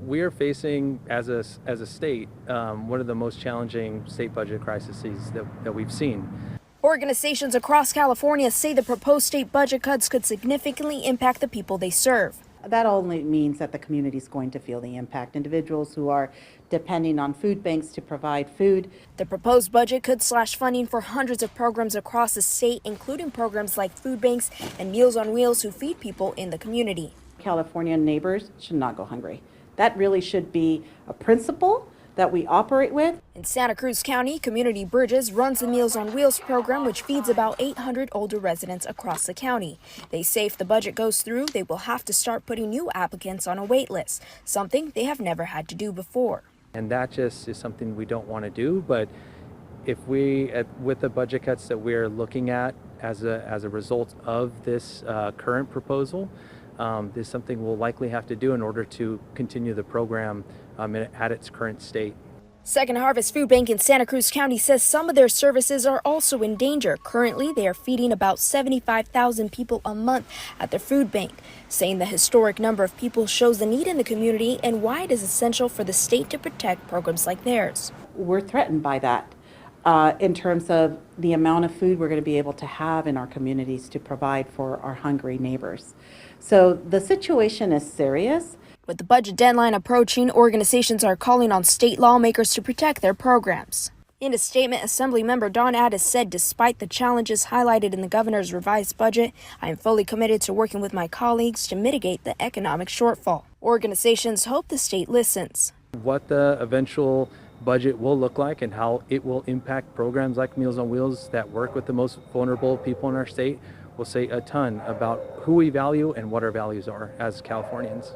We are facing, as a state, one of the most challenging state budget crises that we've seen. Organizations across California say the proposed state budget cuts could significantly impact the people they serve. That only means that the community is going to feel the impact. Individuals who are depending on food banks to provide food. The proposed budget could slash funding for hundreds of programs across the state, including programs like food banks and Meals on Wheels who feed people in the community. California neighbors should not go hungry. That really should be a principle that we operate with. In Santa Cruz County, Community Bridges runs the Meals on Wheels program, which feeds about 800 older residents across the county. They say if the budget goes through, they will have to start putting new applicants on a wait list, something they have never had to do before. And that just is something we don't want to do. But if with the budget cuts that we're looking at as a result of this current proposal, is something we'll likely have to do in order to continue the program at its current state. Second Harvest Food Bank in Santa Cruz County says some of their services are also in danger. Currently, they are feeding about 75,000 people a month at their food bank, saying the historic number of people shows the need in the community and why it is essential for the state to protect programs like theirs. We're threatened by that in terms of the amount of food we're going to be able to have in our communities to provide for our hungry neighbors. So the situation is serious. With the budget deadline approaching, organizations are calling on state lawmakers to protect their programs. In a statement, Assemblymember Dawn Addis said, despite the challenges highlighted in the governor's revised budget, I am fully committed to working with my colleagues to mitigate the economic shortfall. Organizations hope the state listens. What the eventual budget will look like and how it will impact programs like Meals on Wheels that work with the most vulnerable people in our state will say a ton about who we value and what our values are as Californians.